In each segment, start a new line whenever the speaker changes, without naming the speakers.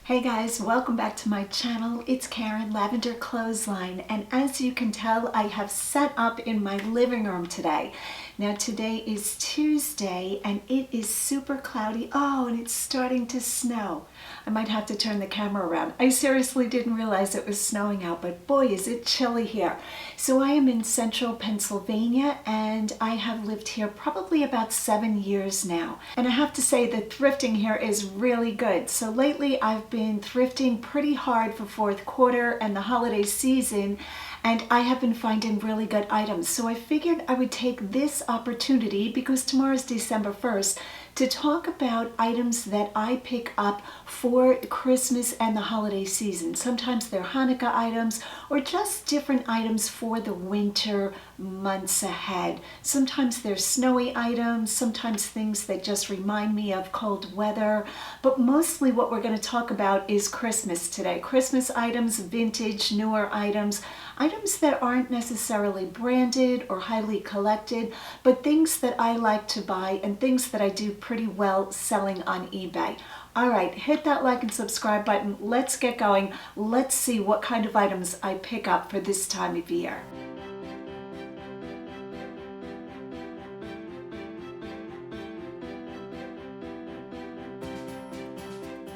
Hey guys, welcome back to my channel. It's Karen, Lavender Clothesline, and as you can tell, I have set up in my living room today. Now today is Tuesday and it is super cloudy. Oh, and it's starting to snow. I might have to turn the camera around. I seriously didn't realize it was snowing out, but boy, is it chilly here. So I am in central Pennsylvania and I have lived here probably about 7 years now. And I have to say that thrifting here is really good. So lately I've been thrifting pretty hard for fourth quarter and the holiday season, and I have been finding really good items. So I figured I would take this opportunity, because tomorrow's December 1st, to talk about items that I pick up for Christmas and the holiday season. Sometimes they're Hanukkah items or just different items for the winter months ahead. Sometimes they're snowy items, sometimes things that just remind me of cold weather, but mostly what we're going to talk about is Christmas today. Christmas items, vintage, newer items, items that aren't necessarily branded or highly collected, but things that I like to buy and things that I do pretty well selling on eBay. All right, hit that like and subscribe button. Let's get going. Let's see what kind of items I pick up for this time of year.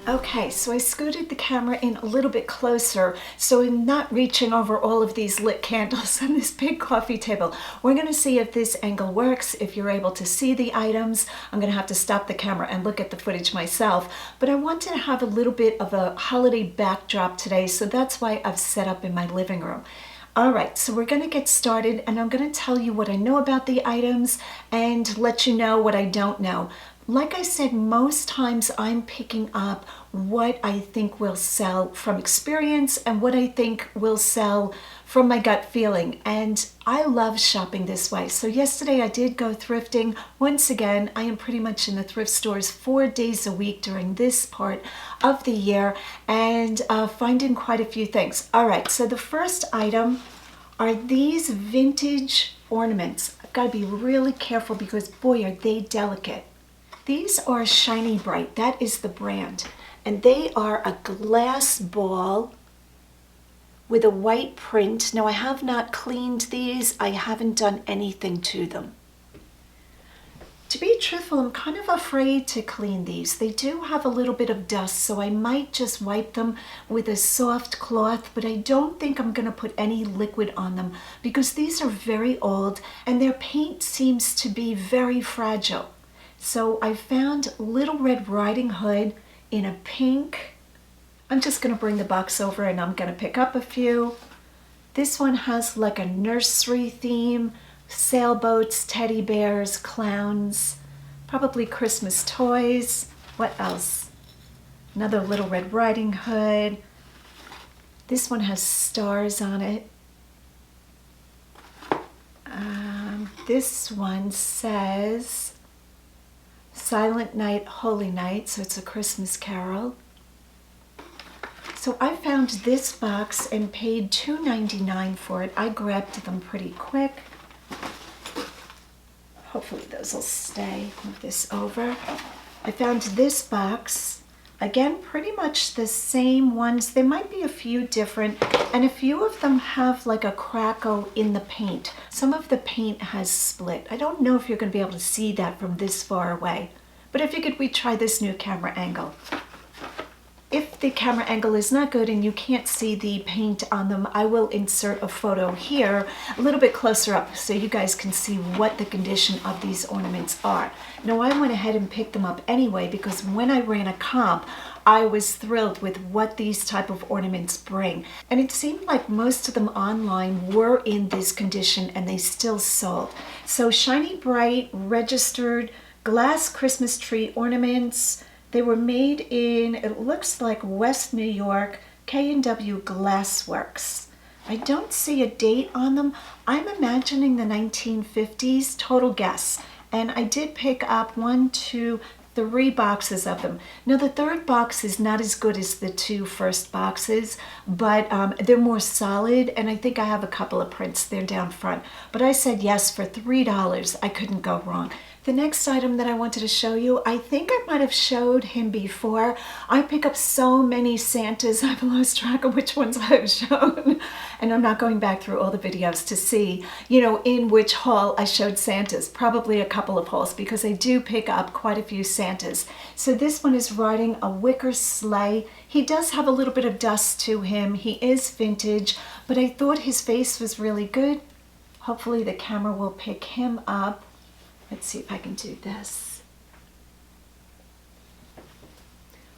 Okay, so I scooted the camera in a little bit closer so I'm not reaching over all of these lit candles on this big coffee table. We're going to see if this angle works, if you're able to see the items. I'm going to have to stop the camera and look at the footage myself, but I wanted to have a little bit of a holiday backdrop today, so that's why I've set up in my living room. All right, so we're going to get started and I'm going to tell you what I know about the items and let you know what I don't know. Like I said, most times I'm picking up what I think will sell from experience and what I think will sell from my gut feeling. And I love shopping this way. So yesterday I did go thrifting. Once again, I am pretty much in the thrift stores 4 days a week during this part of the year and finding quite a few things. All right, so the first item are these vintage ornaments. I've got to be really careful because boy, are they delicate. These are Shiny Bright, that is the brand, and they are a glass ball with a white print. Now I have not cleaned these, I haven't done anything to them. To be truthful, I'm kind of afraid to clean these. They do have a little bit of dust, so I might just wipe them with a soft cloth, but I don't think I'm going to put any liquid on them because these are very old and their paint seems to be very fragile. So I found Little Red Riding Hood in a pink. I'm just going to bring the box over and I'm going to pick up a few. This one has like a nursery theme, sailboats, teddy bears, clowns, probably Christmas toys. What else? Another Little Red Riding Hood. This one has stars on it. This one says Silent Night, Holy Night, so it's a Christmas carol. So I found this box and paid $2.99 for it. I grabbed them pretty quick. Hopefully those will stay. Move this over. I found this box. Again, pretty much the same ones. There might be a few different, and a few of them have like a crackle in the paint. Some of the paint has split. I don't know if you're going to be able to see that from this far away, but I figured we'd try this new camera angle. If the camera angle is not good and you can't see the paint on them, I will insert a photo here a little bit closer up so you guys can see what the condition of these ornaments are. Now I went ahead and picked them up anyway because when I ran a comp, I was thrilled with what these type of ornaments bring. And it seemed like most of them online were in this condition and they still sold. So Shiny Bright registered glass Christmas tree ornaments. They were made in, it looks like West New York, K&W Glassworks. I don't see a date on them. I'm imagining the 1950s, total guess. And I did pick up 1, 2, 3 boxes of them. Now the third box is not as good as the 2 first boxes, but they're more solid, and I think I have a couple of prints there down front. But I said yes for $3. I couldn't go wrong. The next item that I wanted to show you, I think I might have showed him before. I pick up so many Santas, I've lost track of which ones I've shown. And I'm not going back through all the videos to see, you know, in which haul I showed Santas. Probably a couple of hauls because I do pick up quite a few Santas. So this one is riding a wicker sleigh. He does have a little bit of dust to him. He is vintage, but I thought his face was really good. Hopefully the camera will pick him up. Let's see if I can do this.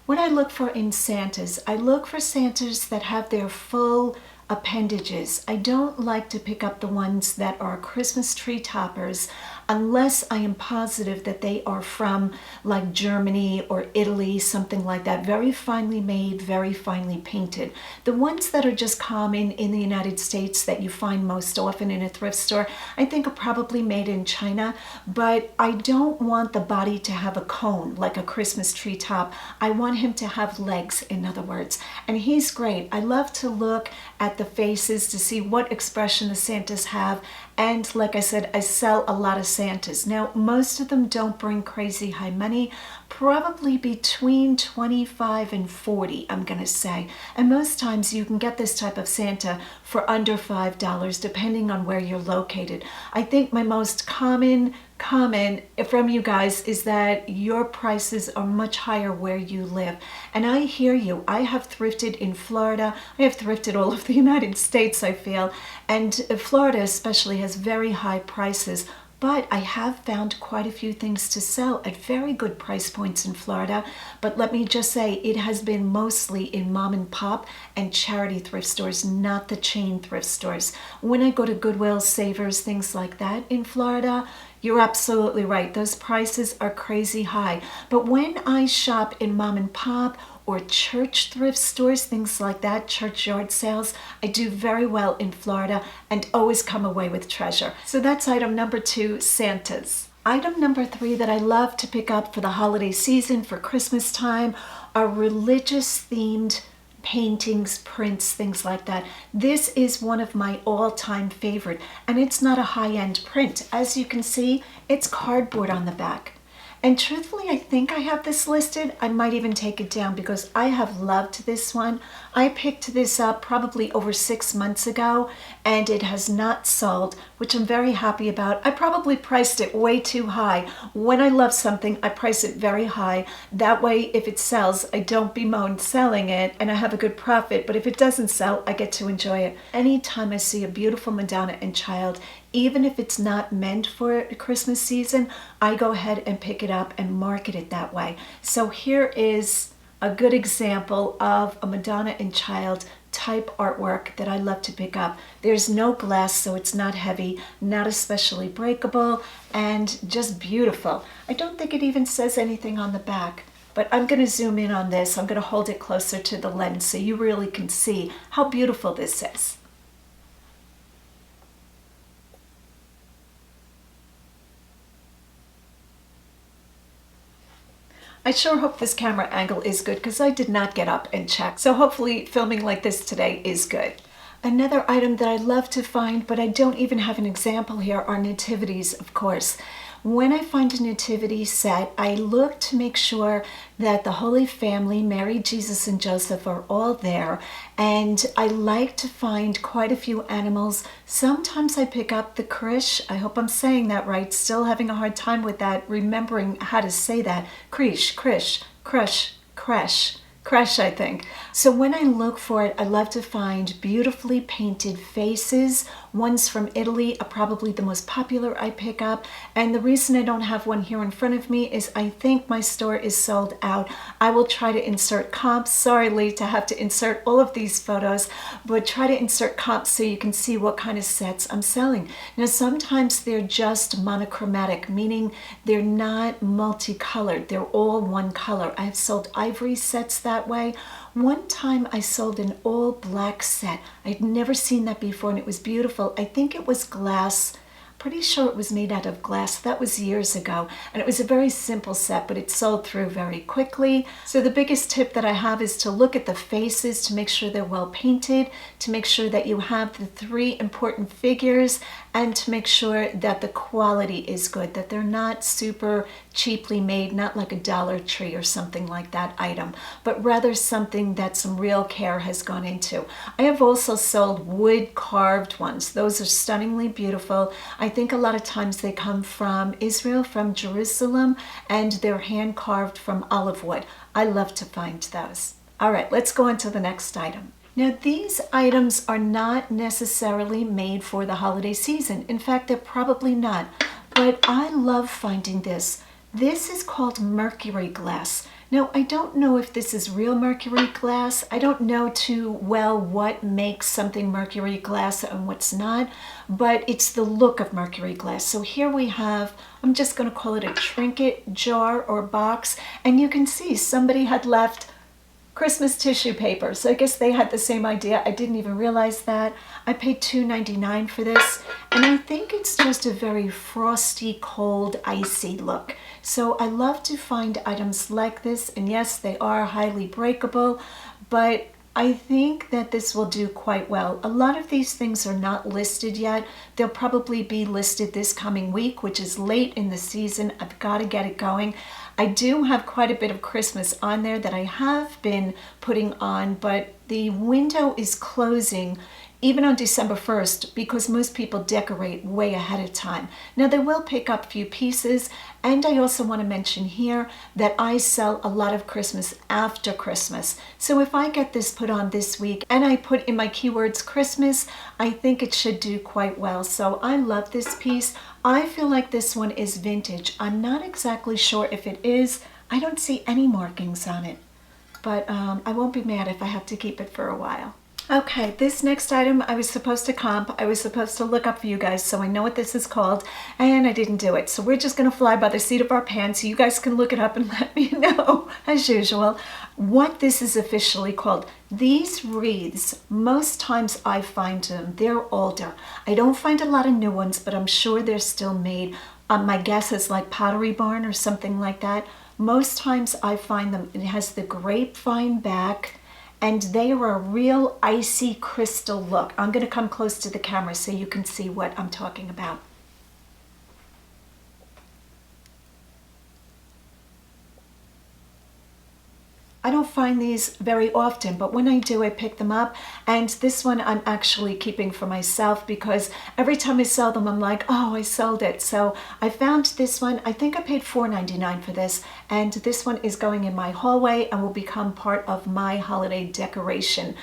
What I look for in Santas, I look for Santas that have their full appendages. I don't like to pick up the ones that are Christmas tree toppers unless I am positive that they are from like Germany or Italy, something like that. Very finely made, very finely painted. The ones that are just common in the United States that you find most often in a thrift store, I think are probably made in China, but I don't want the body to have a cone like a Christmas tree top. I want him to have legs, in other words. And he's great. I love to look at the faces to see what expression the Santas have. And like I said, I sell a lot of Santas. Now, most of them don't bring crazy high money, probably between 25 and 40, I'm gonna say. And most times you can get this type of Santa for under $5, depending on where you're located. I think my most common comment from you guys is that your prices are much higher where you live. And I hear you. I have thrifted in Florida. I have thrifted all of the United States, I feel. And Florida especially has very high prices. But I have found quite a few things to sell at very good price points in Florida. But let me just say, it has been mostly in mom and pop and charity thrift stores, not the chain thrift stores. When I go to Goodwill, Savers, things like that in Florida, you're absolutely right. Those prices are crazy high. But when I shop in mom and pop or church thrift stores, things like that, church yard sales, I do very well in Florida and always come away with treasure. So that's item number 2, Santas. Item number 3 that I love to pick up for the holiday season, for Christmas time, are religious themed paintings, prints, things like that. This is one of my all-time favorite, and it's not a high-end print. As you can see, it's cardboard on the back. And truthfully, I think I have this listed. I might even take it down because I have loved this one. I picked this up probably over 6 months ago and it has not sold, which I'm very happy about. I probably priced it way too high. When I love something, I price it very high. That way, if it sells, I don't bemoan selling it and I have a good profit. But if it doesn't sell, I get to enjoy it. Anytime I see a beautiful Madonna and Child, even if it's not meant for Christmas season, I go ahead and pick it up and market it that way. So here is a good example of a Madonna and Child type artwork that I love to pick up. There's no glass, so it's not heavy, not especially breakable, and just beautiful. I don't think it even says anything on the back, but I'm going to zoom in on this. I'm going to hold it closer to the lens so you really can see how beautiful this is. I sure hope this camera angle is good because I did not get up and check. So hopefully filming like this today is good. Another item that I love to find, but I don't even have an example here, are nativities, of course. When I find a nativity set, I look to make sure that the Holy Family, Mary, Jesus, and Joseph, are all there. And I like to find quite a few animals. Sometimes I pick up the krish. I hope I'm saying that right. Still having a hard time with that, remembering how to say that. Krish, krish, crush, crash. Crush, I think. So when I look for it, I love to find beautifully painted faces. Ones from Italy are probably the most popular I pick up. And the reason I don't have one here in front of me is I think my store is sold out. I will try to insert comps. Sorry, Lee, to have to insert all of these photos, but try to insert comps so you can see what kind of sets I'm selling. Now, sometimes they're just monochromatic, meaning they're not multicolored. They're all one color. I have sold ivory sets that way. One time I sold an all black set. I'd never seen that before and it was beautiful. I think it was glass. Pretty sure it was made out of glass. That was years ago. And it was a very simple set, but it sold through very quickly. So the biggest tip that I have is to look at the faces to make sure they're well painted, to make sure that you have the 3 important figures and to make sure that the quality is good, that they're not super cheaply made, not like a Dollar Tree or something like that item, but rather something that some real care has gone into. I have also sold wood carved ones. Those are stunningly beautiful. I think a lot of times they come from Israel, from Jerusalem, and they're hand carved from olive wood. I love to find those. All right, let's go on to the next item. Now, these items are not necessarily made for the holiday season. In fact, they're probably not, but I love finding this. This is called Mercury Glass. Now, I don't know if this is real Mercury Glass. I don't know too well what makes something Mercury Glass and what's not, but it's the look of Mercury Glass. So here we have, I'm just going to call it a trinket jar or box, and you can see somebody had left Christmas tissue paper. So I guess they had the same idea. I didn't even realize that. I paid $2.99 for this, and I think it's just a very frosty, cold, icy look. So I love to find items like this, and yes, they are highly breakable, but I think that this will do quite well. A lot of these things are not listed yet. They'll probably be listed this coming week, which is late in the season. I've got to get it going. I do have quite a bit of Christmas on there that I have been putting on, but the window is closing even on December 1st because most people decorate way ahead of time. Now, they will pick up a few pieces, and I also want to mention here that I sell a lot of Christmas after Christmas. So if I get this put on this week and I put in my keywords Christmas, I think it should do quite well. So I love this piece. I feel like this one is vintage. I'm not exactly sure if it is. I don't see any markings on it, but I won't be mad if I have to keep it for a while. Okay, this next item I was supposed to comp. I was supposed to look up for you guys so I know what this is called, and I didn't do it. So we're just going to fly by the seat of our pants so you guys can look it up and let me know, as usual, what this is officially called. These wreaths, most times I find them, they're older. I don't find a lot of new ones, but I'm sure they're still made. My guess is like Pottery Barn or something like that. Most times I find them, it has the grapevine back, and they are a real icy crystal look. I'm going to come close to the camera so you can see what I'm talking about. I don't find these very often, but when I do, I pick them up. And this one I'm actually keeping for myself because every time I sell them, I'm like, oh, I sold it. So I found this one. I think I paid $4.99 for this. And this one is going in my hallway and will become part of my holiday decoration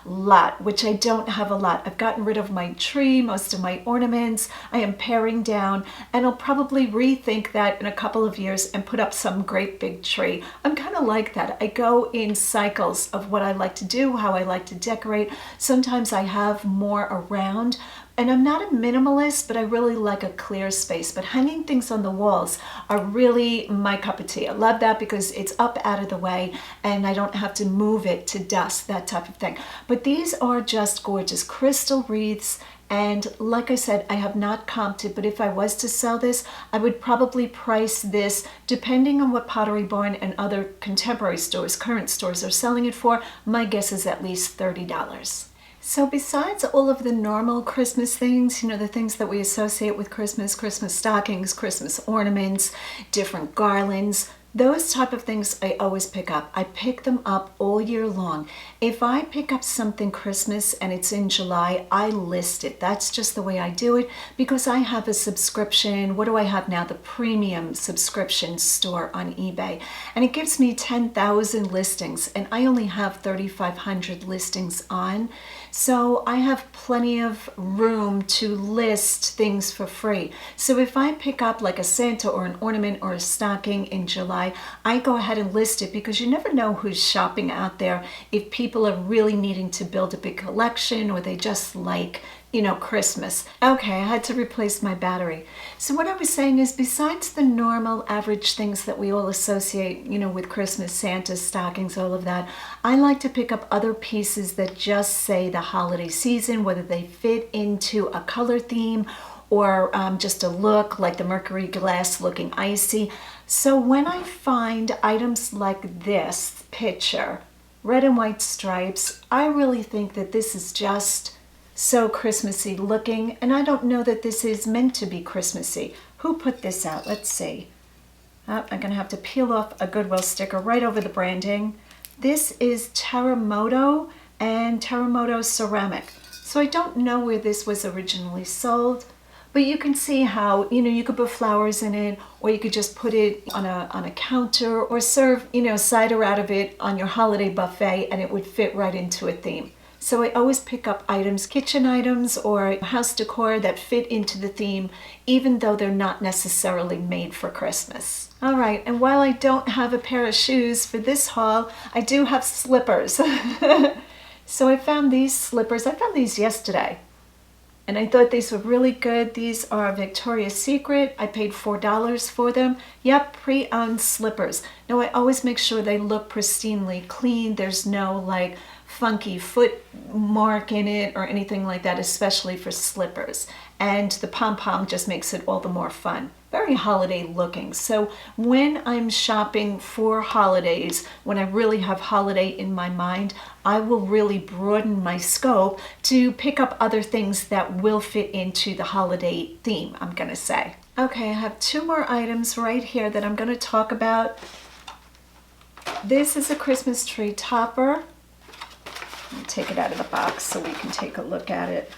lot, which I don't have a lot. I've gotten rid of my tree, most of my ornaments. I am paring down, and I'll probably rethink that in a couple of years and put up some great big tree. I'm kind of like that. I go in cycles of what I like to do, how I like to decorate. Sometimes I have more around, and I'm not a minimalist, but I really like a clear space. But hanging things on the walls are really my cup of tea. I love that because it's up out of the way and I don't have to move it to dust, that type of thing. But these are just gorgeous crystal wreaths. And like I said, I have not comped it, but if I was to sell this, I would probably price this, depending on what Pottery Barn and other contemporary stores, current stores are selling it for, my guess is at least $30. So besides all of the normal Christmas things, you know, the things that we associate with Christmas, Christmas stockings, Christmas ornaments, different garlands, those type of things I always pick up. I pick them up all year long. If I pick up something Christmas and it's in July, I list it. That's just the way I do it because I have a subscription. What do I have now? The premium subscription store on eBay. And it gives me 10,000 listings and I only have 3,500 listings on. So I have plenty of room to list things for free. So if I pick up like a Santa or an ornament or a stocking in July, I go ahead and list it because you never know who's shopping out there. If people are really needing to build a big collection or they just like, you know, Christmas. Okay, I had to replace my battery. So what I was saying is besides the normal average things that we all associate, you know, with Christmas, Santa, stockings, all of that, I like to pick up other pieces that just say the holiday season, whether they fit into a color theme or just a look like the Mercury Glass looking icy. So when I find items like this picture, red and white stripes, I really think that this is just so Christmassy looking, and I don't know that this is meant to be Christmassy. Who put this out? Let's see. Oh, I'm gonna have to peel off a Goodwill sticker right over the branding. This is Terremoto and Terremoto Ceramic. So I don't know where this was originally sold, but you can see how, you could put flowers in it, or you could just put it on a counter, or serve, cider out of it on your holiday buffet, and it would fit right into a theme. So I always pick up items, kitchen items or house decor that fit into the theme, even though they're not necessarily made for Christmas. All right, and while I don't have a pair of shoes for this haul, I do have slippers. So I found these slippers. I found these yesterday, and I thought these were really good. These are Victoria's Secret. I paid $4 for them. Yep, pre-owned slippers. Now I always make sure they look pristinely clean. There's no like funky foot mark in it or anything like that, especially for slippers. And the pom-pom just makes it all the more fun. Very holiday looking. So when I'm shopping for holidays, when I really have holiday in my mind, I will really broaden my scope to pick up other things that will fit into the holiday theme, I'm gonna say. Okay, I have two more items right here that I'm gonna talk about. This is a Christmas tree topper. Let me take it out of the box so we can take a look at it.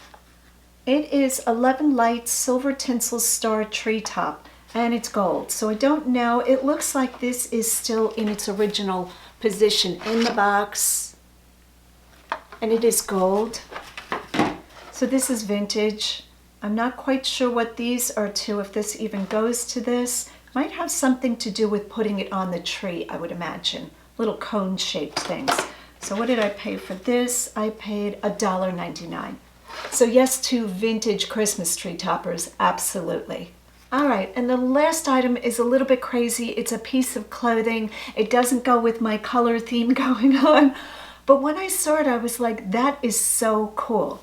It is 11 Lights Silver Tinsel Star Tree Top, and it's gold. So I don't know, it looks like this is still in its original position in the box, and it is gold. So this is vintage. I'm not quite sure what these are to, if this even goes to this. Might have something to do with putting it on the tree, I would imagine. Little cone-shaped things. So what did I pay for this? I paid $1.99. So yes to vintage Christmas tree toppers, absolutely. All right, and the last item is a little bit crazy. It's a piece of clothing. It doesn't go with my color theme going on, but when I saw it, I was like, that is so cool.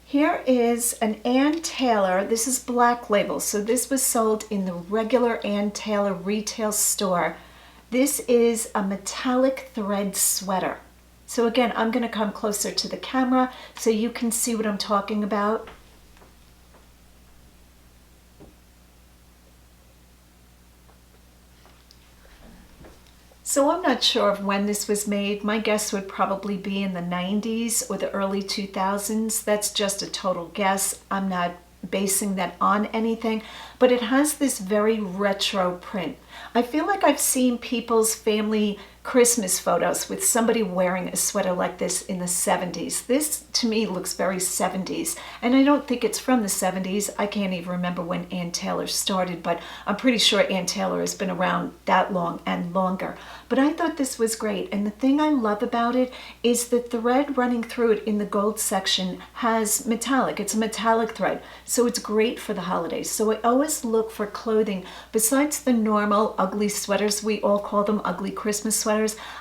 Here is an Ann Taylor. This is Black Label, so this was sold in the regular Ann Taylor retail store. This is a metallic thread sweater. So again, I'm going to come closer to the camera so you can see what I'm talking about. So I'm not sure of when this was made. My guess would probably be in the 90s or the early 2000s. That's just a total guess. I'm not basing that on anything, but it has this very retro print. I feel like I've seen people's family Christmas photos with somebody wearing a sweater like this in the 70s. This to me looks very 70s, and I don't think it's from the 70s. I can't even remember when Ann Taylor started, but I'm pretty sure Ann Taylor has been around that long and longer. But I thought this was great, and the thing I love about it is the thread running through it in the gold section has metallic. It's a metallic thread, so it's great for the holidays. So I always look for clothing besides the normal ugly sweaters. We all call them ugly Christmas sweaters.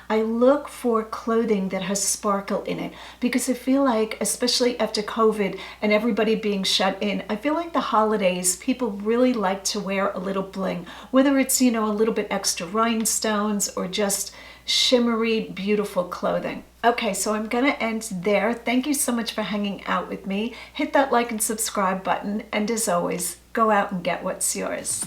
I look for clothing that has sparkle in it, because I feel like, especially after COVID and everybody being shut in, I feel like the holidays, people really like to wear a little bling, whether it's, a little bit extra rhinestones or just shimmery, beautiful clothing. Okay, so I'm gonna end there. Thank you so much for hanging out with me. Hit that like and subscribe button, and as always, go out and get what's yours.